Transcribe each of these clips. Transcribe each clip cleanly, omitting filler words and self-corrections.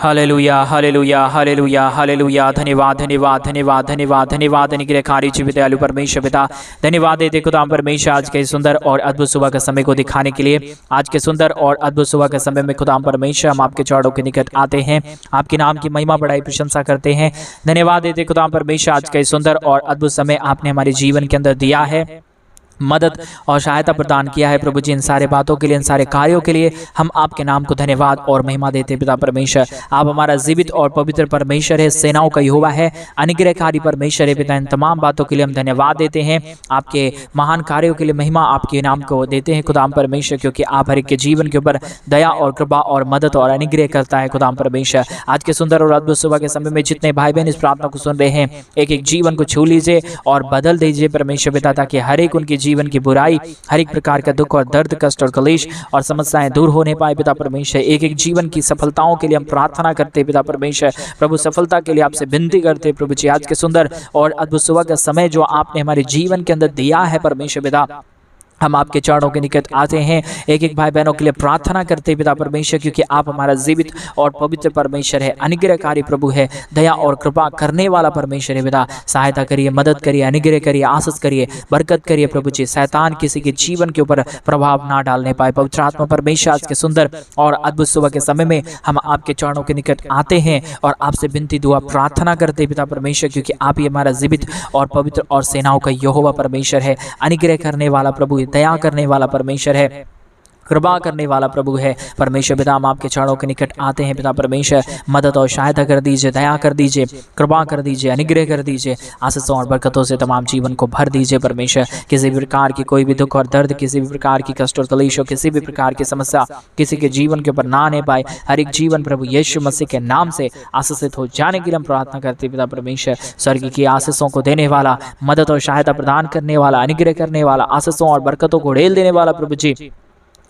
Hallelujah hallelujah hallelujah hallelujah. धन्यवाद धन्यवाद धन्यवाद धन्यवाद धन्यवाद निग्रहकारी जीवित दयालु परमेश्वर पिता, धन्यवाद देते खुदा परमेश्वर आज के सुंदर और अद्भुत सुबह के समय को दिखाने के लिए। आज के सुंदर और अद्भुत सुबह के समय में खुदा परमेश्वर हम आपके चरणों के निकट आते हैं, आपके नाम की महिमा बढ़ाई प्रशंसा करते हैं। धन्यवाद देते खुदा परमेश्वर आज के सुंदर और अद्भुत समय आपने हमारे जीवन के अंदर दिया है, मदद और सहायता प्रदान किया है प्रभु जी। इन सारे बातों के लिए, इन सारे कार्यों के लिए हम आपके नाम को धन्यवाद और महिमा देते हैं पिता परमेश्वर। आप हमारा जीवित और पवित्र परमेश्वर है, सेनाओं का यहोवा है, अनुग्रहकारी परमेश्वर है पिता। इन तमाम बातों के लिए हम धन्यवाद देते हैं, आपके महान कार्यों के लिए महिमा आपके नाम को देते हैं खुदा परमेश्वर, क्योंकि आप हर एक के जीवन के ऊपर दया और कृपा और मदद और अनुग्रह करता है खुदा परमेश्वर। आज के सुंदर और अद्भुत सुबह के समय में जितने भाई बहन इस प्रार्थना को सुन रहे हैं, एक एक जीवन को छू लीजिए और बदल दीजिए परमेश्वर पिता, ताकि हर एक उनकी जीवन की बुराई, हर एक प्रकार का दुख और दर्द, कष्ट और कलेश और समस्याएं दूर होने पाए पिता परमेश्वर। एक एक जीवन की सफलताओं के लिए हम प्रार्थना करते हैं पिता परमेश्वर। प्रभु सफलता के लिए आपसे विनती करते हैं प्रभु जी। आज के सुंदर और अद्भुत सुबह का समय जो आपने हमारे जीवन के अंदर दिया है परमेश्वर पिता, हम आपके चरणों के निकट आते हैं, एक एक भाई बहनों के लिए प्रार्थना करते हैं पिता परमेश्वर, क्योंकि आप हमारा जीवित और पवित्र परमेश्वर है, अनुग्रहकारी प्रभु है, दया और कृपा करने वाला परमेश्वर है पिता। सहायता करिए, मदद करिए, अनुग्रह करिए, आशीष करिए, बरकत करिए प्रभु जी। शैतान किसी के जीवन के ऊपर प्रभाव ना डालने पाए। पवित्र आत्मा परमेश्वर आज के सुंदर और अद्भुत सुबह के समय में हम आपके चरणों के निकट आते हैं और आपसे विनती दुआ प्रार्थना करते हैं पिता परमेश्वर, क्योंकि आप ही हमारा जीवित और पवित्र और सेनाओं का यहोवा परमेश्वर है, अनुग्रह करने वाला प्रभु, दया करने वाला परमेश्वर है, कृपा करने वाला प्रभु है परमेश्वर पिता। हम आपके चरणों के निकट आते हैं पिता परमेश्वर, मदद और सहायता कर दीजिए, दया कर दीजिए, कृपा कर दीजिए, अनुग्रह कर दीजिए, आशीषों और बरकतों से तमाम जीवन को भर दीजिए परमेश्वर। किसी भी प्रकार की कोई भी दुख और दर्द, किसी भी प्रकार की कष्ट और कलेश, किसी भी प्रकार की समस्या किसी के जीवन के ऊपर ना आने पाए। हर एक जीवन प्रभु यीशु मसीह के नाम से आशीषित हो जाने के लिए हम प्रार्थना करते हैं पिता परमेश्वर। स्वर्ग की आशीषों को देने वाला, मदद और सहायता प्रदान करने वाला, अनुग्रह करने वाला, आशीषों और बरकतों को ढेल देने वाला प्रभु जी,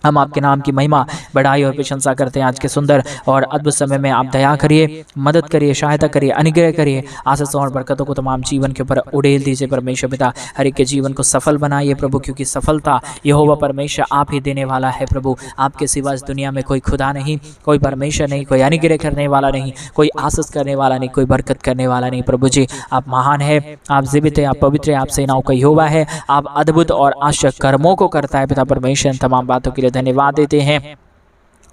हम आपके नाम की महिमा बढ़ाई और प्रशंसा करते हैं। आज के सुंदर और अद्भुत समय में आप दया करिए, मदद करिए, सहायता करिए, अनुग्रह करिए, आशीषों और बरकतों को तमाम जीवन के ऊपर उड़ेल दीजिए परमेश्वर पिता। हर एक के जीवन को सफल बनाइए प्रभु, क्योंकि सफलता यहोवा परमेश्वर आप ही देने वाला है प्रभु। आपके सिवा इस दुनिया में कोई खुदा नहीं, कोई परमेश्वर नहीं, कोई अनुग्रह करने वाला नहीं, कोई आशीष करने वाला नहीं, कोई बरकत करने वाला नहीं प्रभु जी। आप महान है, आप जीवित है, आप पवित्र है, आप सेनाओं का यहोवा है, आप अद्भुत और आश्चर्य कर्मों को करता है पिता परमेश्वर। तमाम बातों के लिए धन्यवाद देते हैं,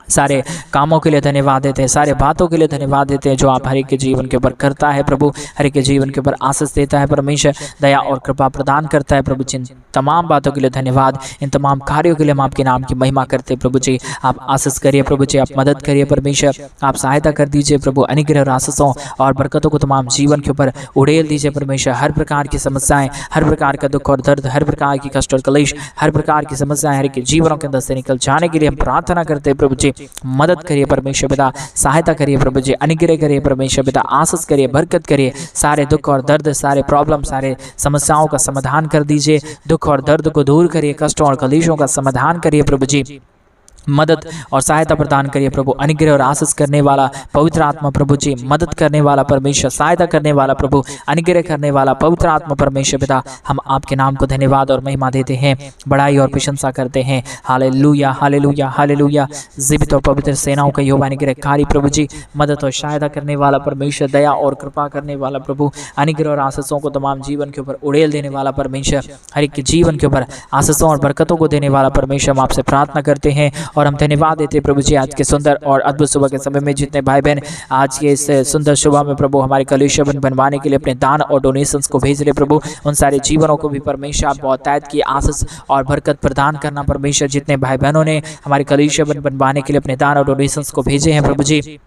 सारे कामों के लिए धन्यवाद देते हैं, सारे बातों के लिए धन्यवाद देते हैं जो आप हर एक के जीवन के ऊपर करता है प्रभु। हर एक के जीवन के ऊपर आशीष देता है परमेश्वर, दया और कृपा प्रदान करता है प्रभु। जिन तमाम बातों के लिए धन्यवाद, इन तमाम कार्यों के लिए हम आपके नाम की महिमा करते हैं प्रभु जी। आप आशीष करिए प्रभु जी, आप मदद करिए परमेश्वर, आप सहायता कर दीजिए प्रभु। अनुग्रह और आशीषों और बरकतों को तमाम जीवन के ऊपर उड़ेल दीजिए परमेश्वर। हर प्रकार की समस्याएं, हर प्रकार का दुख और दर्द, हर प्रकार की कष्ट और कलेश, हर प्रकार की समस्याएं हर एक के जीवनों के अंदर से निकल जाने के लिए हम प्रार्थना करते हैं प्रभु जी। मदद करिए परमेश्वर पिता, सहायता करिए प्रभु जी, अनुग्रह करिए परमेश्वर पिता, आशीष करिए, बरकत करिए। सारे दुख और दर्द, सारे प्रॉब्लम, सारे समस्याओं का समाधान कर दीजिए। दुख और दर्द को दूर करिए, कष्टों और कलेशों का समाधान करिए प्रभु जी। मदद और सहायता प्रदान करिए प्रभु। अनुग्रह और आशीष करने वाला पवित्र आत्मा प्रभु जी, मदद करने वाला परमेश्वर, सहायता करने वाला प्रभु, अनुग्रह करने वाला पवित्र आत्मा परमेश्वर पिता, हम आपके नाम को धन्यवाद और महिमा देते हैं, बड़ाई और प्रशंसा करते हैं। Hallelujah hallelujah hallelujah. जीवित और पवित्र सेनाओं का यहोवा अनुग्रहकारी प्रभु जी, मदद और सहायता करने वाला परमेश्वर, दया और कृपा करने वाला प्रभु, अनुग्रह और आशीषों को तमाम जीवन के ऊपर उड़ेल देने वाला परमेश्वर, हर एक के जीवन के ऊपर आशीषों और बरकतों को देने वाला परमेश्वर, हम आपसे प्रार्थना करते हैं और हम धन्यवाद देते हैं प्रभु जी। आज के सुंदर और अद्भुत सुबह के समय में जितने भाई बहन आज के इस सुंदर सुबह में प्रभु हमारे कलीसिया बनवाने के लिए अपने दान और डोनेशंस को भेज रहे प्रभु, उन सारे जीवनों को भी परमेश्वर आप बहुतायत की आशीष और बरकत प्रदान करना परमेश्वर। जितने भाई बहनों ने हमारे कलीसिया बनवाने के लिए अपने दान और डोनेशंस को भेजे हैं प्रभु जी,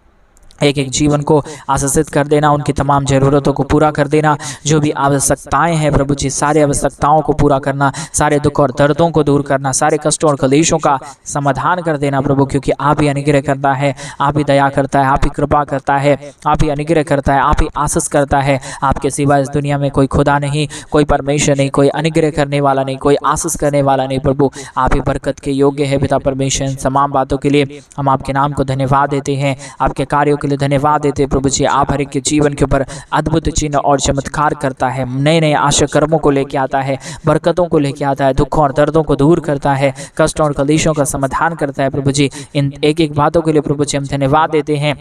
एक एक जीवन को आशीषित कर देना, उनकी तमाम ज़रूरतों को पूरा कर देना। जो भी आवश्यकताएं हैं प्रभु जी, सारे आवश्यकताओं को पूरा करना, सारे दुख और दर्दों को दूर करना, सारे कष्टों और कलेशों का समाधान कर देना प्रभु, क्योंकि आप ही अनुग्रह करता है, आप ही दया करता है, आप ही कृपा करता है, आप ही अनुग्रह करता है, आप ही आशीष करता है। आपके सिवा इस दुनिया में कोई खुदा नहीं, कोई परमेश्वर नहीं, कोई अनुग्रह करने वाला नहीं, कोई आशीष करने वाला नहीं प्रभु। आप ही बरकत के योग्य है पिता परमेश्वर। इन तमाम बातों के लिए हम आपके नाम को धन्यवाद देते हैं, आपके कार्यों के लिए धन्यवाद देते हैं प्रभु जी। आप हर एक के जीवन के ऊपर अद्भुत चिन्ह और चमत्कार करता है, नए नए आशा कर्मों को लेके आता है, बरकतों को लेके आता है, दुखों और दर्दों को दूर करता है, कष्टों और कलेशों का समाधान करता है प्रभु जी। इन एक एक बातों के लिए प्रभु जी हम धन्यवाद देते हैं।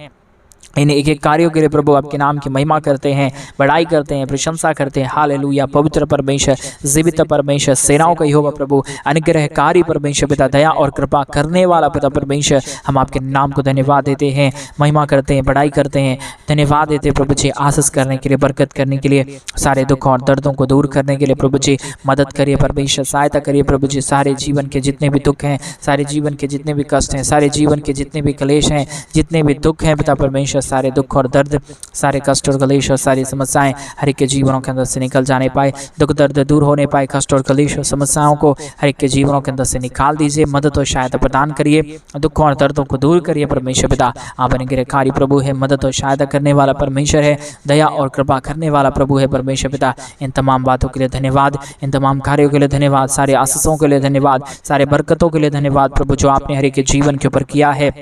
इन एक एक कार्यों के लिए प्रभु आपके नाम की महिमा करते हैं, बड़ाई करते हैं, प्रशंसा करते हैं। हालेलुया। पवित्र परमेश्वर, जीवित परमेश्वर, सेनाओं का यहोवा प्रभु, अनुग्रहकारी परमेश्वर पिता, दया और कृपा करने वाला पिता परमेश्वर, हम आपके नाम को धन्यवाद देते हैं, महिमा करते हैं, बड़ाई करते हैं, धन्यवाद देते हैं प्रभु जी। आशीष करने के लिए, बरकत करने के लिए, सारे दुख और दर्दों को दूर करने के लिए प्रभु जी मदद करिए परमेश्वर, सहायता करिए प्रभु जी। सारे जीवन के जितने भी दुख हैं, सारे जीवन के जितने भी कष्ट हैं, सारे जीवन के जितने भी क्लेश हैं, जितने भी दुख हैं पिता परमेश्वर, सारे दुख और दर्द, सारे कष्ट और क्लेश और सारी समस्याएं हर एक के जीवनों के अंदर से निकल जाने पाए, दुख दर्द दूर होने पाए, कष्ट और क्लेश और समस्याओं को हर एक के जीवनों के अंदर से निकाल दीजिए, मदद और सहायता प्रदान करिए, दुखों और दर्दों को दूर करिए परमेश्वर पिता। आप अनुग्रहकारी प्रभु है, मदद और सहायता करने वाला परमेश्वर है, दया और कृपा करने वाला प्रभु है परमेश्वर पिता। इन तमाम बातों के लिए धन्यवाद, इन तमाम कार्यों के लिए धन्यवाद, सारे आशीषों के लिए धन्यवाद, सारे बरकतों के लिए धन्यवाद प्रभु, जो आपने हर एक के जीवन के ऊपर किया है,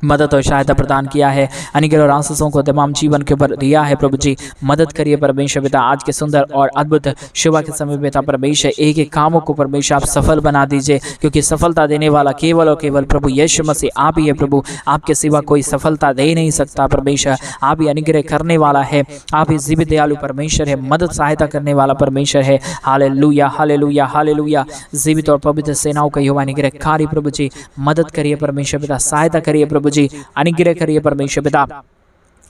मदद और सहायता प्रदान किया है, अनुग्रह और आशीषों को तमाम जीवन के ऊपर दिया है प्रभु जी। मदद करिए परमेश्वर पिता, आज के सुंदर और अद्भुत सुबह के समय पिता परमेश्वर, एक एक कामों को परमेश्वर आप सफल बना दीजिए, क्योंकि सफलता देने वाला केवल और केवल प्रभु यीशु मसीह आप ही है प्रभु। आपके सिवा कोई सफलता दे नहीं सकता परमेश्वर, आप ही अनुग्रह करने वाला है, आप ही जीवित दयालु परमेश्वर है, मदद सहायता करने वाला परमेश्वर है। Hallelujah, hallelujah, hallelujah. जीवित और पवित्र सेनाओं का यहोवा अनुग्रहकारी प्रभु जी, मदद करिए परमेश्वर पिता, सहायता करिए प्रभु जी, अनुग्रह करिए परमेश्वर पिता।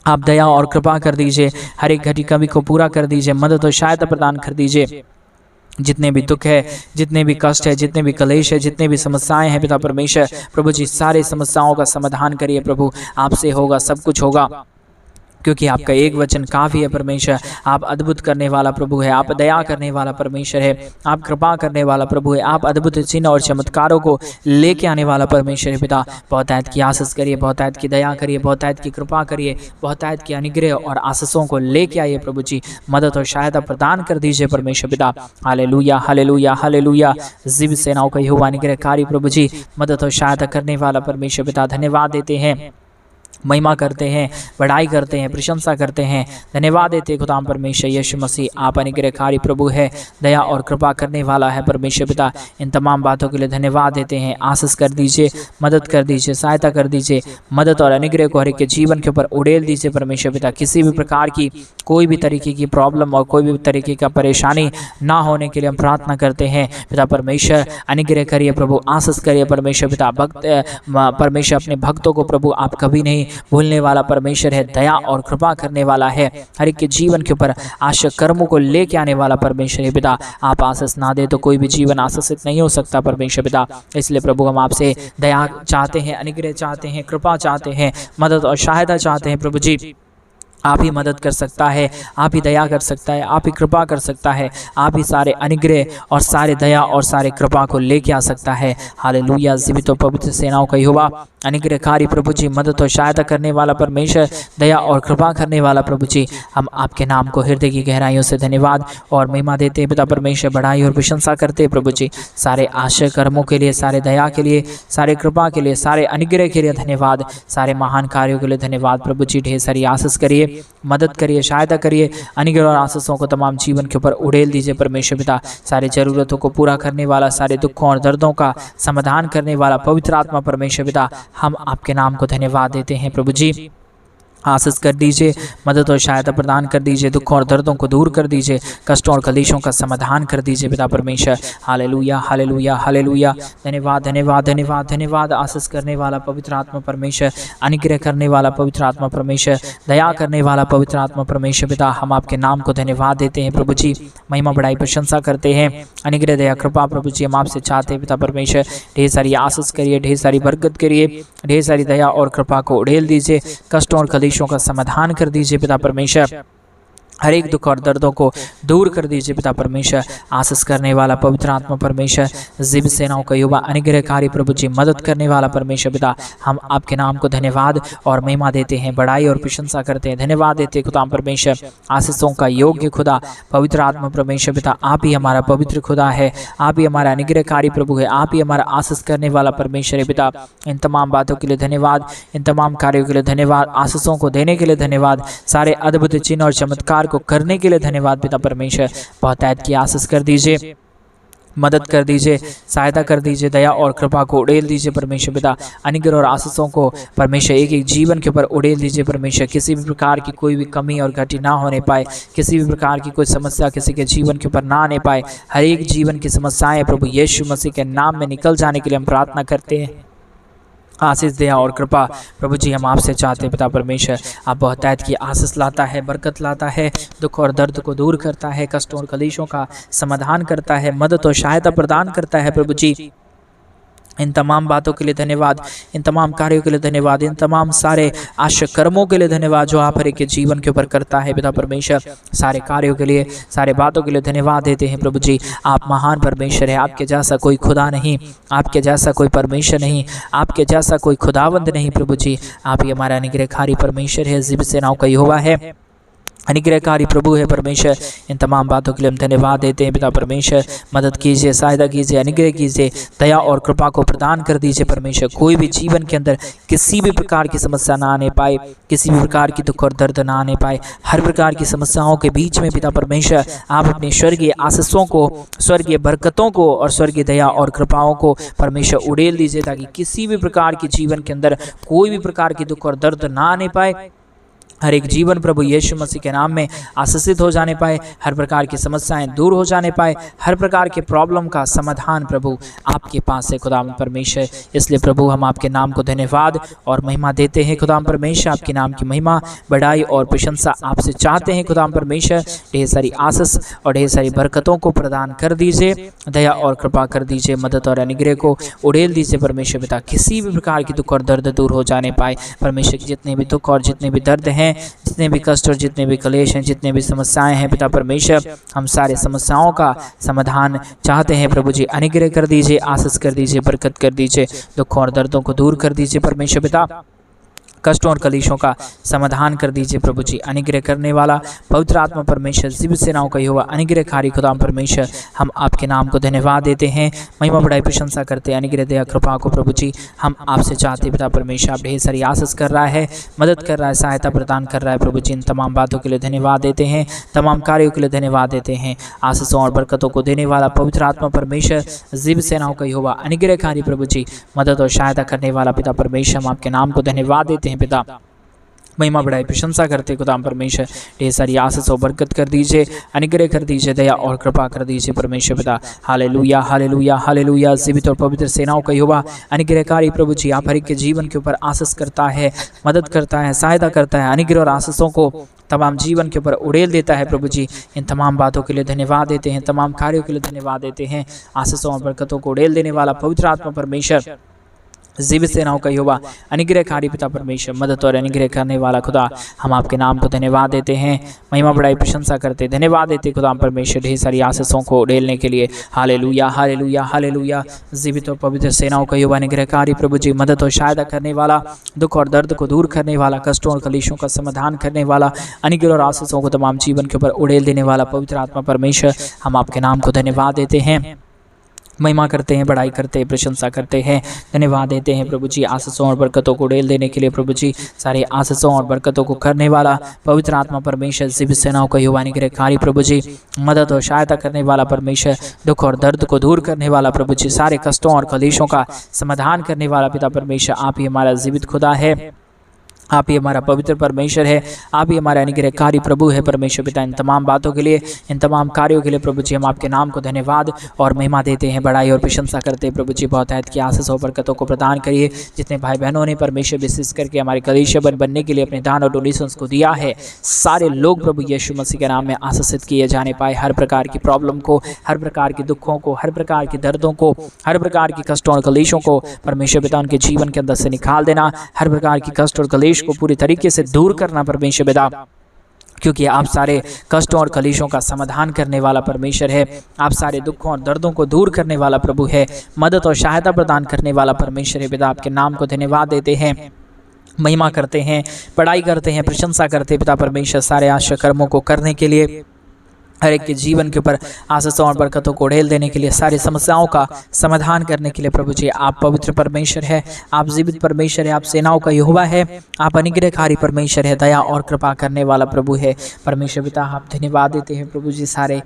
आप दया और कृपा कर दीजिए, हर एक घटी कमी को पूरा कर दीजिए, मदद और सहायता प्रदान कर दीजिए। जितने भी दुख है, जितने भी कष्ट है, जितने भी कलेश है, जितने भी समस्याएं हैं पिता परमेश्वर प्रभु जी, सारे समस्याओं का समाधान करिए प्रभु। आपसे होगा, सब कुछ होगा, क्योंकि आपका एक वचन काफ़ी है परमेश्वर। आप अद्भुत करने वाला प्रभु है, आप दया करने वाला परमेश्वर है, आप कृपा करने वाला प्रभु है, आप अद्भुत चिन्ह और चमत्कारों को लेके आने वाला परमेश्वर है पिता। बहुतायत की आशीष करिए, बहुतायत की दया करिए, बहुतायत की कृपा करिए, बहुतायत की अनुग्रह और आशीषों को लेके आइए प्रभु जी, मदद और सहायता प्रदान कर दीजिए परमेश्वर पिता। Hallelujah, hallelujah, hallelujah. जीवित सेनाओं का यहोवा अनुग्रहकारी प्रभु जी, मदद और सहायता करने वाला परमेश्वर पिता, धन्यवाद देते हैं, महिमा करते हैं, बड़ाई करते हैं, प्रशंसा करते हैं, धन्यवाद देते हैं खुदा परमेश्वर यीशु मसीह। आप अनुग्रहकारी प्रभु है, दया और कृपा करने वाला है परमेश्वर पिता। इन तमाम बातों के लिए धन्यवाद देते हैं। आशीष कर दीजिए, मदद कर दीजिए, सहायता कर दीजिए, मदद और अनुग्रह को हर एक के जीवन के ऊपर उड़ेल दीजिए परमेश्वर पिता। किसी भी प्रकार की कोई भी तरीके की प्रॉब्लम और कोई भी तरीके का परेशानी ना होने के लिए हम प्रार्थना करते हैं पिता परमेश्वर। अनुग्रह करिए प्रभु, आशीष करिए परमेश्वर पिता। परमेश्वर अपने भक्तों को प्रभु आप कभी नहीं भूलने वाला परमेश्वर है, दया और कृपा करने वाला है, हर एक के जीवन के ऊपर आशा कर्मों को लेके आने वाला परमेश्वर है पिता। आप आशीष ना दे तो कोई भी जीवन आशीषित नहीं हो सकता परमेश्वर पिता। इसलिए प्रभु हम आपसे दया चाहते हैं, अनुग्रह चाहते हैं, कृपा चाहते हैं, मदद और सहायता चाहते हैं प्रभु जी। आप ही मदद कर सकता है, आप ही दया कर सकता है, आप ही कृपा कर सकता है, आप ही सारे अनुग्रह और सारे दया और सारे कृपा को लेके आ सकता है। हालेलुया। जीवित और पवित्र सेनाओं का यहोवा अनुग्रहकारी प्रभु जी, मदद और सहायता करने वाला परमेश्वर, दया और कृपा करने वाला प्रभु जी, हम आपके नाम को हृदय की गहराइयों से धन्यवाद और महिमा देते हैं पिता परमेश्वर। बड़ाई और प्रशंसा करते हैं प्रभु जी, सारे आश्चर्य कर्मों के लिए, सारे दया के लिए, सारे कृपा के लिए, सारे अनुग्रह के लिए धन्यवाद, सारे महान कार्यों के लिए धन्यवाद प्रभु जी। ढेर सारी आशीष करिए, मदद करिए, सहायता करिए, अनुग्रह और आशीषों को तमाम जीवन के ऊपर उड़ेल दीजिए परमेश्वर पिता। सारे जरूरतों को पूरा करने वाला, सारे दुखों और दर्दों का समाधान करने वाला पवित्र आत्मा परमेश्वर पिता, हम आपके नाम को धन्यवाद देते हैं प्रभु जी। आशीष कर दीजिए, मदद और सहायता प्रदान कर दीजिए, दुखों और दर्दों को दूर कर दीजिए, कष्टों और कलेशों का समाधान कर दीजिए पिता परमेश्वर। Hallelujah, hallelujah, hallelujah. धन्यवाद, धन्यवाद, धन्यवाद, धन्यवाद। आशीष करने वाला पवित्र आत्मा परमेश्वर, अनुग्रह करने वाला पवित्र आत्मा परमेश्वर, दया करने वाला पवित्र आत्मा परमेश्वर पिता, हम आपके नाम को धन्यवाद देते हैं प्रभु जी। महिमा बड़ाई प्रशंसा करते हैं, अनुग्रह दया कृपा प्रभु जी हम आपसे चाहते हैं पिता परमेश्वर। ढेर सारी आशीष करिए, ढेर सारी बरकत करिए, ढेर सारी दया और कृपा को उड़ेल दीजिए, कष्टों और कलेशों का समाधान कर दीजिए पिता परमेश्वर। हर एक दुख और दर्दों को दूर कर दीजिए पिता परमेश्वर। आशीष करने वाला पवित्र आत्मा परमेश्वर, जीवित सेनाओं का युवा अनुग्रहकारी प्रभु जी, मदद करने वाला परमेश्वर पिता, हम आपके नाम को धन्यवाद और महिमा देते हैं, बड़ाई और प्रशंसा करते हैं, धन्यवाद देते हैं खुदा परमेश्वर। आशीषों का योग्य खुदा पवित्र आत्मा परमेश्वर पिता, आप ही हमारा पवित्र खुदा है, आप ही हमारा अनुग्रहकारी प्रभु है, आप ही हमारा आशीष करने वाला परमेश्वर है पिता। इन तमाम बातों के लिए धन्यवाद, इन तमाम कार्यों के लिए धन्यवाद, आशीषों को देने के लिए धन्यवाद, सारे अद्भुत चिन्ह और चमत्कार को करने के लिए धन्यवाद पिता परमेश्वर। बहुतायत की आशीष कर दीजिए, मदद कर दीजिए, सहायता कर दीजिए, दया और कृपा को उड़ेल दीजिए परमेश्वर पिता। अनुग्रह और आशीषों को परमेश्वर एक एक जीवन के ऊपर उड़ेल दीजिए परमेश्वर। किसी भी प्रकार की कोई भी कमी और घटी ना होने पाए, किसी भी प्रकार की कोई समस्या किसी के जीवन के ऊपर ना आने पाए। हर एक जीवन की समस्याएं प्रभु यीशु मसीह के नाम में निकल जाने के लिए हम प्रार्थना करते हैं। आशीष दया और कृपा प्रभु जी हम आपसे चाहते हैं पिता परमेश्वर। आप बहुतायत की आशीष लाता है, बरकत लाता है, दुख और दर्द को दूर करता है, कष्टों और कलेशों का समाधान करता है, मदद और सहायता प्रदान करता है प्रभु जी। इन तमाम बातों के लिए धन्यवाद, इन तमाम कार्यों के लिए धन्यवाद, इन तमाम सारे आश्चर्य कर्मों के लिए धन्यवाद जो आप हर एक के जीवन के ऊपर करता है पिता परमेश्वर। सारे कार्यों के लिए, सारे बातों के लिए धन्यवाद देते हैं प्रभु जी। आप महान परमेश्वर है, आपके जैसा कोई खुदा नहीं, आपके जैसा कोई परमेश्वर नहीं, आपके जैसा कोई खुदावंद नहीं प्रभु जी। आप ही हमारा अनुग्रहकारी परमेश्वर है, जिब सेनाओं का यहोवा है, अनुग्रहकारी प्रभु है परमेश्वर। इन तमाम बातों के लिए हम धन्यवाद देते हैं पिता परमेश्वर। मदद कीजिए, सहायता कीजिए, अनुग्रह कीजिए, दया और कृपा को प्रदान कर दीजिए परमेश्वर। कोई भी जीवन के अंदर किसी भी प्रकार की समस्या ना आने पाए, किसी भी प्रकार की दुख और दर्द ना आने पाए। हर प्रकार की समस्याओं के बीच में पिता परमेश्वर आप अपने स्वर्गीय आशीषों को, स्वर्गीय बरकतों को और स्वर्गीय दया और कृपाओं को परमेश्वर उड़ेल दीजिए, ताकि किसी भी प्रकार की जीवन के अंदर कोई भी प्रकार की दुख और दर्द ना आने पाए। हर एक जीवन प्रभु यीशु मसीह के नाम में आशीषित हो जाने पाए, हर प्रकार की समस्याएं दूर हो जाने पाए, हर प्रकार के प्रॉब्लम का समाधान प्रभु आपके पास है खुदा परमेश्वर। इसलिए प्रभु हम आपके नाम को धन्यवाद और महिमा देते हैं खुदा परमेश्वर। आपके नाम की महिमा, बढ़ाई और प्रशंसा आपसे चाहते हैं खुदा परमेश्वर। ढेर सारी आशीष और ढेर सारी बरकतों को प्रदान कर दीजिए, दया और कृपा कर दीजिए, मदद और अनुग्रह को उड़ेल दीजिए परमेश्वर पिता। किसी भी प्रकार की दुख और दर्द दूर हो जाने पाए परमेश्वर। जितने भी दुख और जितने भी दर्द हैं, जितने भी कष्ट और जितने भी क्लेश हैं, जितने भी समस्याएं हैं पिता परमेश्वर, हम सारे समस्याओं का समाधान चाहते हैं प्रभु जी। अनुग्रह कर दीजिए, आशीष कर दीजिए, बरकत कर दीजिए, दुख और दर्दों को दूर कर दीजिए परमेश्वर पिता। कष्टों और कलेशों का समाधान कर दीजिए प्रभु जी। अनुग्रह करने वाला पवित्र आत्मा परमेश्वर, जिब सेनाओं का यहोवा, अनुग्रहकारी खुदा परमेश्वर, हम आपके नाम को धन्यवाद देते हैं, महिमा बढ़ाई प्रशंसा करते हैं। अनुग्रह दया कृपा को प्रभु जी हम आपसे चाहते पिता परमेश्वर। आप ढेर सारी आशीष कर रहा है, मदद कर रहा है, सहायता प्रदान कर रहा है प्रभु जी। इन तमाम बातों के लिए धन्यवाद देते हैं, तमाम कार्यों के लिए धन्यवाद देते हैं। आशीषों और बरकतों को देने वाला पवित्र आत्मा परमेश्वर, जिब सेनाओं का यहोवा, अनुग्रहकारी प्रभु जी, मदद और सहायता करने वाला पिता परमेश्वर, हम आपके नाम को धन्यवाद देते हैं पिता। महिमा बढ़ाई प्रशंसा करते खुदा परमेश्वर। ढेर सारी आशीष और बरकत कर दीजिए, अनुग्रह कर दीजिए, दया और कृपा कर दीजिए परमेश्वर पिता। Hallelujah hallelujah hallelujah. जीवित और पवित्र सेनाओं का यहोवा, अनुग्रहकारी प्रभु जी, आप हर एक के जीवन के ऊपर आशीष करता है, मदद करता है, सहायता करता है, अनुग्रह और आशीषों को तमाम जीवन के ऊपर उड़ेल देता है प्रभु जी। इन तमाम बातों के लिए धन्यवाद देते हैं, तमाम कार्यों के लिए धन्यवाद देते हैं। आशीषों और बरकतों को उड़ेल देने वाला पवित्र आत्मा परमेश्वर, जीवित सेनाओं का यहोवा, अनुग्रहकारी पिता परमेश्वर, मदद और अनुग्रह करने वाला खुदा, हम आपके नाम को धन्यवाद देते हैं, महिमा बढ़ाई प्रशंसा करते धन्यवाद देते खुदा परमेश्वर। ढेर सारी आशीषों को उड़ेलने के लिए हालेलुया हालेलुया हालेलुया। जीवित और पवित्र सेनाओं का यहोवा, अनुग्रहकारी प्रभु जी, मदद और सहायता करने वाला, दुख और दर्द को दूर करने वाला, कष्टों और कलेशों का समाधान करने वाला, अनुग्रह और आशीषों को तमाम जीवन के ऊपर उड़ेल देने वाला पवित्र आत्मा परमेश्वर, हम आपके नाम को धन्यवाद देते हैं, महिमा करते हैं, बढ़ाई करते हैं, प्रशंसा करते हैं, धन्यवाद देते हैं प्रभु जी। आशीषों और बरकतों को उड़ेल देने के लिए प्रभु जी, सारे आशीषों और बरकतों को करने वाला पवित्र आत्मा परमेश्वर, जीवित सेनाओं का यहोवा, अनुग्रहकारी प्रभु जी, मदद और सहायता करने वाला परमेश्वर, दुख और दर्द को दूर करने वाला प्रभु जी, सारे कष्टों और कलेशों का समाधान करने वाला पिता परमेश्वर, आप ही हमारा जीवित खुदा है, आप ही हमारा पवित्र परमेश्वर है, आप ही हमारा अनुग्रहकारी प्रभु है परमेश्वर पिता। इन तमाम बातों के लिए, इन तमाम कार्यों के लिए प्रभु जी हम आपके नाम को धन्यवाद और महिमा देते हैं, बढ़ाई और प्रशंसा करते हैं प्रभु जी। बहुतायत की आशीष और बरकतों को प्रदान करिए। जितने भाई बहनों ने परमेश्वर विशेष करके हमारे कलीसिया बनने के लिए अपने दान और डोनेशंस को दिया है, सारे लोग प्रभु यीशु मसीह के नाम में आशीषित किए जाने पाए। हर प्रकार की प्रॉब्लम को, हर प्रकार के दुखों को, हर प्रकार के दर्दों को, हर प्रकार की कष्टों और कलेशों को परमेश्वर पिता उनके जीवन के अंदर से निकाल देना, हर प्रकार की कष्ट और कलेश को पूरी तरीके से दूर करना परमेश्वर पिता, क्योंकि आप सारे कष्टों और कलेशों का समाधान करने वाला परमेश्वर है। आप सारे दुखों और दर्दों को दूर करने वाला प्रभु है, मदद और सहायता प्रदान करने वाला परमेश्वर है पिता। आपके नाम को धन्यवाद देते हैं, महिमा करते हैं, पढ़ाई करते हैं, प्रशंसा करते हैं पिता परमेश्वर, सारे आश्चर्य कर्मों को करने के लिए, हर एक के जीवन के ऊपर आशीषों और बरकतों को उड़ेल देने के लिए, सारी समस्याओं का समाधान करने के लिए प्रभु जी, आप पवित्र परमेश्वर है, आप जीवित परमेश्वर है, आप सेनाओं का यहोवा है, आप अनुग्रहकारी परमेश्वर है, दया और कृपा करने वाला प्रभु है परमेश्वर पिता। आप धन्यवाद देते हैं प्रभु जी, सारे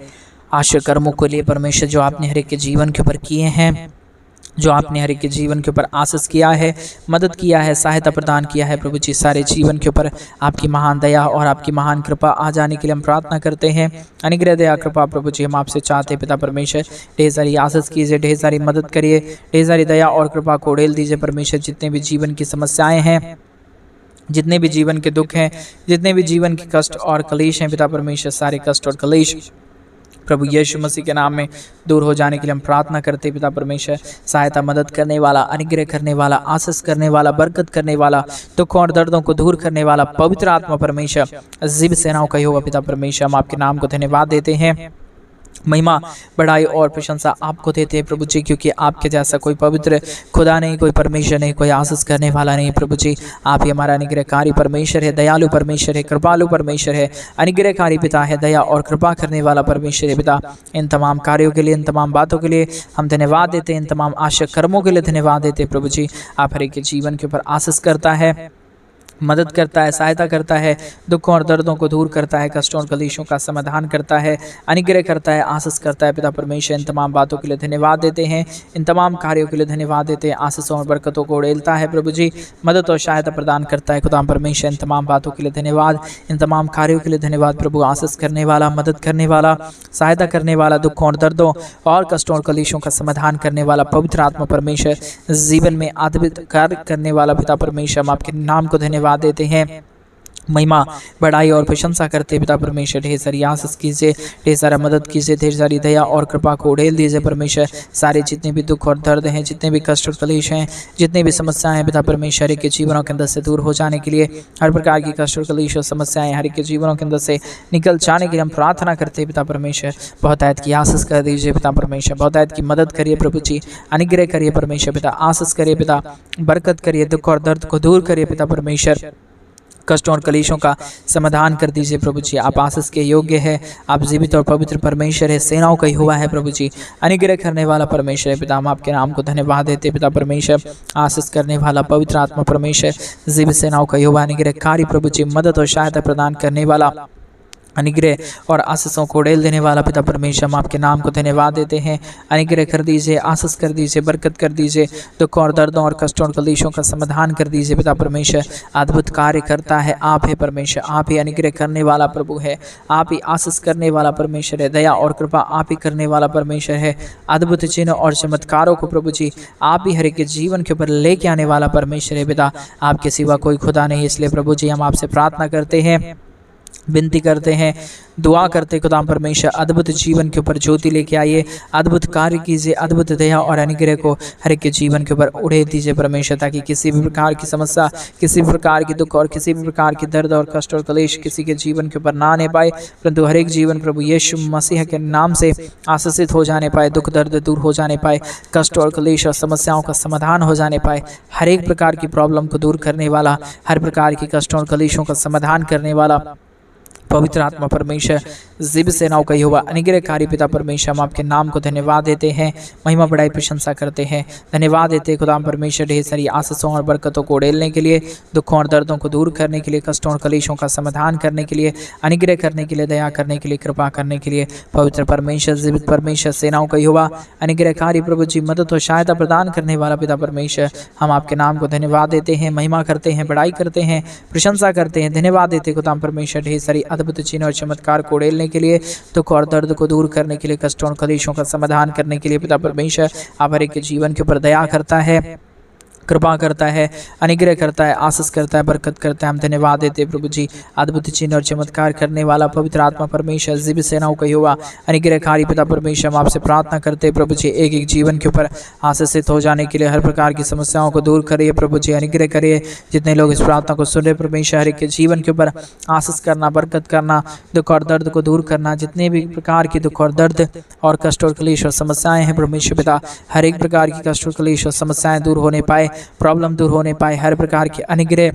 आशा कर्मों को लिए परमेश्वर जो आपने हर एक के जीवन के ऊपर किए हैं, जो आपने हर एक के जीवन के ऊपर आशीष किया है, मदद किया है, सहायता प्रदान किया है प्रभु जी, सारे जीवन के ऊपर आपकी महान दया और आपकी महान कृपा आ जाने के लिए हम प्रार्थना करते हैं। अनुग्रह दया कृपा प्रभु जी हम आपसे चाहते हैं पिता परमेश्वर, ढेर सारी आशीष कीजिए, ढेर सारी मदद करिए, ढेर सारी दया और कृपा को उड़ेल दीजिए परमेश्वर। जितने भी जीवन की समस्याएं हैं, जितने भी जीवन के दुख हैं, जितने भी जीवन के कष्ट और कलेश हैं पिता परमेश्वर, सारे कष्ट और कलेश प्रभु यीशु मसीह के नाम में दूर हो जाने के लिए हम प्रार्थना करते हैं पिता परमेश्वर। सहायता, मदद करने वाला, अनुग्रह करने वाला, आशीष करने वाला, बरकत करने वाला, दुखों और दर्दों को दूर करने वाला पवित्र आत्मा परमेश्वर, जीव सेनाओं का होगा पिता परमेश्वर, हम आपके नाम को धन्यवाद देते हैं। महिमा, बड़ाई और प्रशंसा आपको देते हैं प्रभु जी, क्योंकि आपके जैसा कोई पवित्र खुदा नहीं, कोई परमेश्वर नहीं, कोई आशीष करने वाला नहीं प्रभु जी। आप ही हमारा अनुग्रहकारी परमेश्वर है, दयालु परमेश्वर है, कृपालु परमेश्वर है, अनुग्रहकारी पिता है, दया और कृपा करने वाला परमेश्वर है पिता। इन तमाम कार्यों के लिए, इन तमाम बातों के लिए हम धन्यवाद देते हैं, इन तमाम आशा कर्मों के लिए धन्यवाद देते हैं प्रभु जी। आप हर एक के जीवन के ऊपर आशीष करता है, मदद करता है, सहायता करता है, दुखों और दर्दों को दूर करता है, कष्टों और कलेशों का समाधान करता है, अनुग्रह करता है, आशीष करता है पिता परमेश्वर। इन तमाम बातों के लिए धन्यवाद देते हैं, इन तमाम कार्यों के लिए धन्यवाद देते हैं। आशीषों और बरकतों को उड़ेलता है प्रभु जी, मदद और सहायता प्रदान करता है खुदा परमेश्वर। इन तमाम बातों के लिए धन्यवाद, इन तमाम कार्यों के लिए धन्यवाद प्रभु। आशीष करने वाला, मदद करने वाला, सहायता करने वाला, दुखों और दर्दों और कष्टों और कलेशों का समाधान करने वाला पवित्र आत्मा परमेश्वर, जीवन में अद्भुत कार्य करने वाला पिता परमेश्वर, हम आपके नाम को धन्यवाद देते हैं। महिमा, बड़ाई और प्रशंसा करते पिता परमेश्वर। ढेर सारी आशीष कीजिए, ढेर सारा मदद कीजिए, ढेर सारी दया और कृपा को उड़ेल दीजिए परमेश्वर। सारे जितने भी दुख और दर्द हैं, जितने भी कष्ट और कलेश हैं, जितने भी समस्याएं हैं पिता परमेश्वर के जीवनों के अंदर से दूर हो जाने के लिए, हर प्रकार की कष्ट और कलेश और समस्याएं हर एक के जीवनों के अंदर से निकल जाने के लिए हम प्रार्थना करते हैं पिता परमेश्वर। बहुत आयत की आशीष कर दीजिए पिता परमेश्वर, बहुत आयत की मदद करिए प्रभु जी, अनुग्रह करिए परमेश्वर पिता, आशीष करिए पिता, बरकत करिए, दुख और दर्द को दूर करिए पिता परमेश्वर, कष्टों और कलेशों का समाधान कर दीजिए प्रभु जी। आप आशीष के योग्य है, आप जीवित और पवित्र परमेश्वर है, सेनाओं का ही हुआ है प्रभु जी, अनुग्रह करने वाला परमेश्वर है पिता। हम आपके नाम को धन्यवाद देते पिता परमेश्वर। आशीष करने वाला पवित्र आत्मा परमेश्वर, जीवित सेनाओं का ही हुआ, अनुग्रहकारी प्रभु जी, मदद और सहायता प्रदान करने वाला, अनुग्रह और आशीषों को उड़ेल देने वाला पिता परमेश्वर, हम आपके नाम को धन्यवाद देते हैं। अनुग्रह कर दीजिए, आशीष कर दीजिए, बरकत कर दीजिए, दुखों और दर्दों और कष्टों और कलेशों का समाधान कर दीजिए पिता परमेश्वर। अद्भुत कार्य करता है आप है परमेश्वर, आप ही अनुग्रह करने वाला प्रभु है, आप ही आशीष करने वाला परमेश्वर है, दया और कृपा आप ही करने वाला परमेश्वर है। अद्भुत चिन्ह और चमत्कारों को प्रभु जी आप ही हर एक के जीवन के ऊपर लेके आने वाला परमेश्वर है पिता। आपके सिवा कोई खुदा नहीं, इसलिए प्रभु जी हम आपसे प्रार्थना करते हैं, विनती करते हैं, दुआ करते खुदा परमेश्वर, अद्भुत जीवन के ऊपर ज्योति लेके आइए, अद्भुत कार्य कीजिए, अद्भुत दया और अनुग्रह को हर एक के जीवन के ऊपर उड़े दीजिए परमेश्वर, ताकि किसी भी प्रकार की समस्या, किसी भी प्रकार की दुख और किसी भी प्रकार की दर्द और कष्ट और कलेश किसी के जीवन के ऊपर ना आने पाए, परंतु हर एक जीवन प्रभु यीशु मसीह के नाम से आशीषित हो जाने पाए, दुख दर्द दूर हो जाने पाए, कष्ट और कलेश और समस्याओं का समाधान हो जाने पाए। हर एक प्रकार की प्रॉब्लम को दूर करने वाला, हर प्रकार की कष्टों और कलेशों का समाधान करने वाला पवित्र आत्मा परमेश्वर, जीव सेनाओं का यहोवा, अनुग्रहकारी पिता परमेश्वर, हम आपके नाम को धन्यवाद देते हैं, महिमा बड़ाई प्रशंसा करते हैं, धन्यवाद देते हैं खुदा परमेश्वर ढेर सारी आशीषों और बरकतों को उड़ेलने के लिए, दुखों और दर्दों को दूर करने के लिए, कष्टों और कलेशों का समाधान करने के लिए, अनुग्रह करने के लिए, दया करने के लिए, कृपा करने के लिए, पवित्र परमेश्वर, जीवित परमेश्वर, सेनाओं का यहोवा, अनुग्रहकारी प्रभु जी, मदद और सहायता प्रदान करने वाला पिता परमेश्वर, हम आपके नाम को धन्यवाद देते हैं, महिमा करते हैं, बड़ाई करते हैं, प्रशंसा करते हैं, धन्यवाद देते खुदा परमेश्वर ढेर सारी अद्भुत चिन्ह और चमत्कार को उड़ेलने के लिए, दुख और दर्द को दूर करने के लिए, कष्टों और कलेशों का समाधान करने के लिए पिता परमेश्वर आप हर एक के जीवन के ऊपर दया करता है, कृपा करता है, अनुग्रह करता है, आशीष करता है, बरकत करता है। हम धन्यवाद देते हैं प्रभु जी, अद्भुत चिन्ह और चमत्कार करने वाला पवित्र आत्मा परमेश्वर, जीवित सेनाओं का यहोवा, अनुग्रहकारी पिता परमेश्वर, हम आपसे प्रार्थना करते हैं प्रभु जी, एक एक जीवन के ऊपर आशीषित हो जाने के लिए, हर प्रकार की समस्याओं को दूर करिए प्रभु जी, अनुग्रह करिए। जितने लोग इस प्रार्थना को सुन रहे परमेश्वर, हर एक के जीवन के ऊपर आशीष करना, बरकत करना, दुख और दर्द को दूर करना, जितने भी प्रकार की दुख और दर्द और कष्ट और कलेश और समस्याएं हैं परमेश्वर पिता, हर एक प्रकार की कष्ट और कलेश और समस्याएं दूर होने पाए, प्रॉब्लम दूर होने पाए, हर प्रकार के अनुग्रह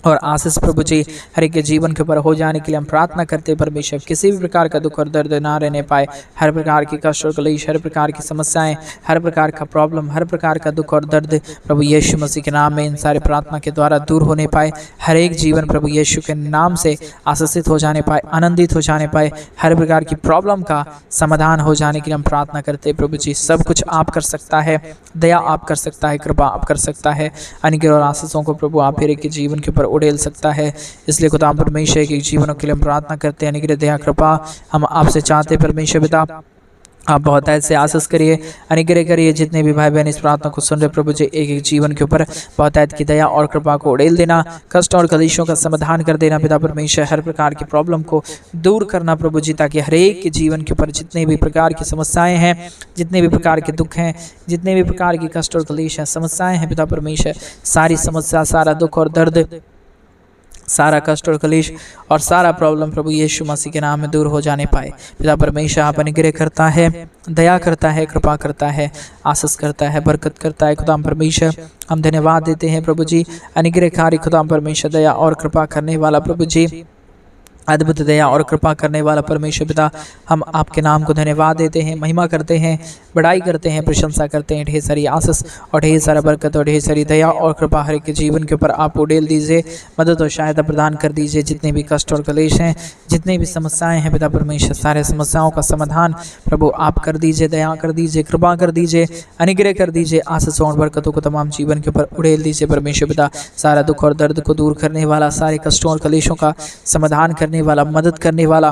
और आशीष प्रभु जी हर एक के जीवन के ऊपर हो जाने के लिए हम प्रार्थना करते हैं परमेश्वर। किसी भी प्रकार का दुख और दर्द ना रहने पाए, हर प्रकार की कष्ट और क्लेश, हर प्रकार की समस्याएं, हर प्रकार का प्रॉब्लम, हर प्रकार का दुख और दर्द प्रभु यीशु मसीह के नाम में इन सारे प्रार्थना के द्वारा दूर होने पाए। हर एक जीवन प्रभु यीशु के नाम से आशीषित हो जाने पाए, आनंदित हो जाने पाए, हर प्रकार की प्रॉब्लम का समाधान हो जाने के लिए हम प्रार्थना करते हैं प्रभु जी। सब कुछ आप कर सकता है, दया आप कर सकता है, कृपा आप कर सकता है, अनुग्रह और आशीषों को प्रभु आप हर एक के जीवन के ऊपर उड़ेल सकता है। इसलिए खुदा परमेश्वर के जीवनों के लिए हम प्रार्थना करते हैं, अनुग्रह दया कृपा हम आपसे चाहते हैं परमेश्वर पिता। आप बहुत ऐसे आशीष करिए, अनुग्रह करिए। जितने भी भाई बहन इस प्रार्थना को सुन रहे प्रभु जी, एक एक जीवन के ऊपर बहुत ऐत की दया और कृपा को उड़ेल देना, कष्ट और कलेशों का समाधान कर देना पिता परमेश्वर। हर प्रकार की प्रॉब्लम को दूर करना प्रभु जी, ताकि हर एक के जीवन के ऊपर जितने भी प्रकार की समस्याएं हैं, जितने भी प्रकार के दुख हैं, जितने भी प्रकार की कष्ट और कलेश हैं, समस्याएं हैं पिता परमेश्वर, सारी समस्या, सारा दुख और दर्द, सारा कष्ट और कलेश और सारा प्रॉब्लम प्रभु यीशु मसीह के नाम में दूर हो जाने पाए। पिता परमेश्वर आप अनुग्रह करता है, दया करता है, कृपा करता है, आशीष करता है, बरकत करता है। खुदा परमेश्वर हम धन्यवाद देते हैं प्रभु जी, अनुग्रहकारी खुदा परमेश्वर, दया और कृपा करने वाला प्रभु जी, अद्भुत दया और कृपा करने वाला परमेश्वर पिता, हम आपके नाम को धन्यवाद देते हैं, महिमा करते हैं, बड़ाई करते हैं, प्रशंसा करते हैं। ढेर सारी आशीष और ढेर सारा बरकत और ढेर सारी दया और कृपा हर एक के जीवन के ऊपर आप उड़ेल दीजिए, मदद और सहायता प्रदान कर दीजिए। जितने भी कष्ट और कलेश हैं, जितने भी समस्याएं हैं पिता परमेश्वर, सारे समस्याओं का समाधान प्रभु आप कर दीजिए, दया कर दीजिए, कृपा कर दीजिए, अनुग्रह कर दीजिए। आशीषों और बरकतों को तमाम जीवन के ऊपर उड़ेल दीजिए परमेश्वर पिता। सारा दुख और दर्द को दूर करने वाला, सारे कष्टों और कलेशों का समाधान करने वाला, मदद करने वाला,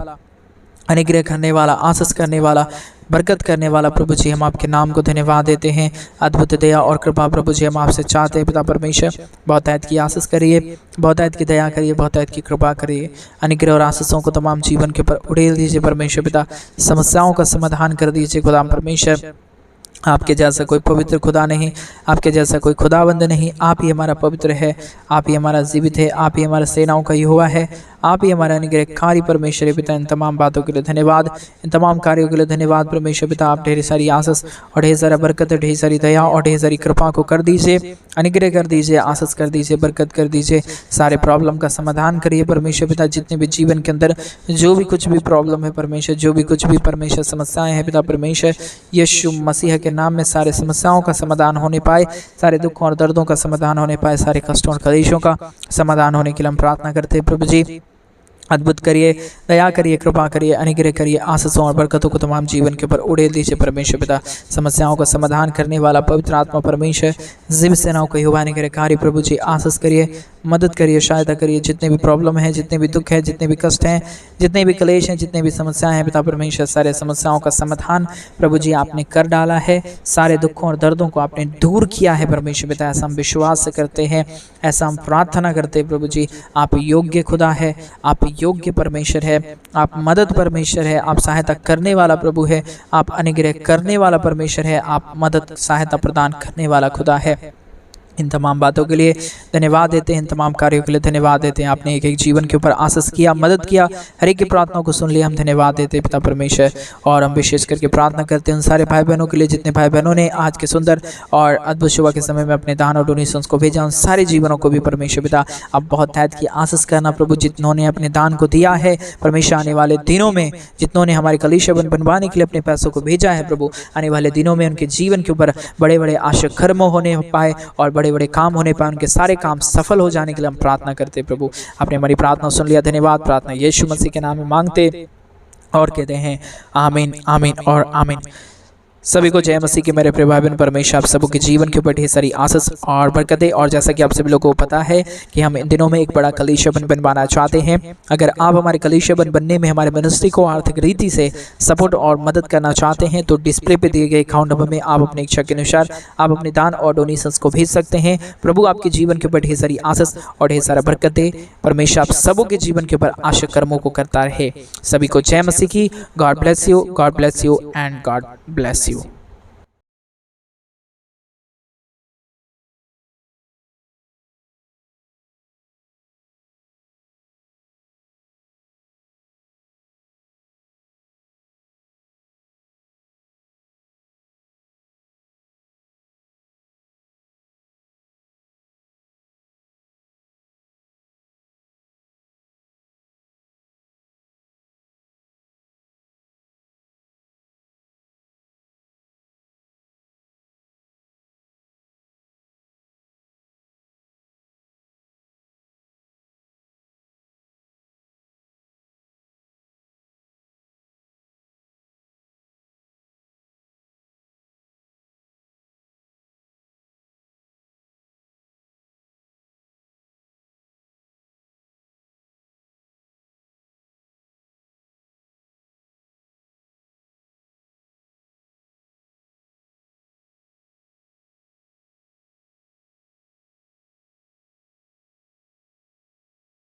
अनुग्रह करने वाला, आशीष करने वाला, बरकत करने वाला प्रभु जी, हम आपके नाम को धन्यवाद देते हैं। अद्भुत दया और कृपा प्रभु जी हम आपसे चाहते हैं पिता परमेश्वर। बहुत ऐत की आशीष करिए, बहुत ऐत की दया करिए, बहुत ऐत की कृपा करिए, अनुग्रह और आशीषों को तमाम जीवन के ऊपर उड़ेल दीजिए परमेश्वर पिता। समस्याओं का समाधान कर दीजिए खुदा परमेश्वर। आपके जैसा कोई पवित्र खुदा नहीं, आपके जैसा कोई खुदाबंद नहीं। आप ही हमारा पवित्र है, आप ही हमारा जीवित है, आप ही हमारा सेनाओं का यहोवा है, आप ही हमारा अनुग्रहकारी परमेश्वर पिता। इन तमाम बातों के लिए धन्यवाद, इन तमाम कार्यों के लिए धन्यवाद परमेश्वर पिता। आप ढेर सारी आशीष और ढेर सारा बरकत, ढेर सारी दया और ढेर सारी कृपा को कर दीजिए, अनुग्रह कर दीजिए, आशीष कर दीजिए, बरकत कर दीजिए। सारे प्रॉब्लम का समाधान करिए परमेश्वर पिता। जितने भी जीवन के अंदर जो भी कुछ भी प्रॉब्लम है परमेश्वर, जो भी कुछ भी परमेश्वर समस्याएं हैं पिता परमेश्वर, यीशु मसीह के नाम में सारे समस्याओं का समाधान होने पाए, सारे दुखों और दर्दों का समाधान होने पाए, सारे कष्टों और कलेशों का समाधान होने के लिए हम प्रार्थना करते हैं प्रभु जी। अद्भुत करिए, दया करिए, कृपा करिए, अनुग्रह करिए, आशीषों और बरकतों को तमाम जीवन के ऊपर उड़ेल दीजिए परमेश्वर पिता। समस्याओं का समाधान करने वाला पवित्र आत्मा परमेश्वर, जीव सेनाओं का यहोवा अनुग्रहकारी प्रभु जी, आशीष करिए, मदद करिए, सहायता करिए। जितने भी प्रॉब्लम है, जितने भी दुख है, जितने भी कष्ट हैं, जितने भी क्लेश हैं, जितने भी समस्याएं हैं पिता परमेश्वर, सारे समस्याओं का समाधान प्रभु जी आपने कर डाला है। सारे दुखों और दर्दों को आपने दूर किया है परमेश्वर पिता। ऐसा हम विश्वास से करते हैं, ऐसा हम प्रार्थना करते हैं प्रभु जी। आप योग्य खुदा है, आप योग्य परमेश्वर है, आप मदद परमेश्वर है, आप सहायता करने वाला प्रभु है, आप अनुग्रह करने वाला परमेश्वर है, आप मदद सहायता प्रदान करने वाला खुदा है। इन तमाम बातों के लिए धन्यवाद देते हैं, इन तमाम कार्यों के लिए धन्यवाद देते हैं। आपने एक एक जीवन के ऊपर आशीष किया, मदद किया, हर एक की प्रार्थनाओं को सुन लिया, हम धन्यवाद देते हैं पिता परमेश्वर। और हम विशेष करके प्रार्थना करते हैं उन सारे भाई बहनों के लिए जितने भाई बहनों ने आज के सुंदर और अद्भुत सुबह के समय में अपने दान और डोनेशंस को भेजा, उन सारे जीवनों को भी परमेश्वर पिता अब बहुत तहत की आशीष करना प्रभु। जितनों ने अपने दान को दिया है परमेश्वर, आने वाले दिनों में जितनों ने हमारे कलीसिया बनवाने के लिए अपने पैसों को भेजा है प्रभु, आने वाले दिनों में उनके जीवन के ऊपर बड़े बड़े आशा कर्म होने पाए और बड़े बड़े काम होने पाए, उनके सारे काम सफल हो जाने के लिए हम प्रार्थना करते हैं प्रभु। आपने हमारी प्रार्थना सुन लिया, धन्यवाद। प्रार्थना यीशु मसीह के नाम में मांगते और कहते हैं आमीन, आमीन और आमीन। सभी को जय मसीह की मेरे प्रिय भाई बहन। परमेश्वर आप सबों के जीवन के ऊपर ढेर सारी आशीष और बरकतें। और जैसा कि आप सभी लोगों को पता है कि हम इन दिनों में एक बड़ा कलीसिया बनवाना चाहते हैं। अगर आप हमारे कलीसिया बनने में हमारे मिनिस्ट्री को आर्थिक रीति से सपोर्ट और मदद करना चाहते हैं तो डिस्प्ले पे दिए गए अकाउंट नंबर में आप अपनी इच्छा के अनुसार आप अपने दान और डोनेशंस को भेज सकते हैं। प्रभु आपके जीवन के ऊपर ढेर सारी आशीष और ढेर सारा बरकतें। परमेश्वर आप सबों के जीवन के ऊपर आशा कर्मों को करता रहे। सभी को जय मसीह की। God bless you, God bless you and God bless you.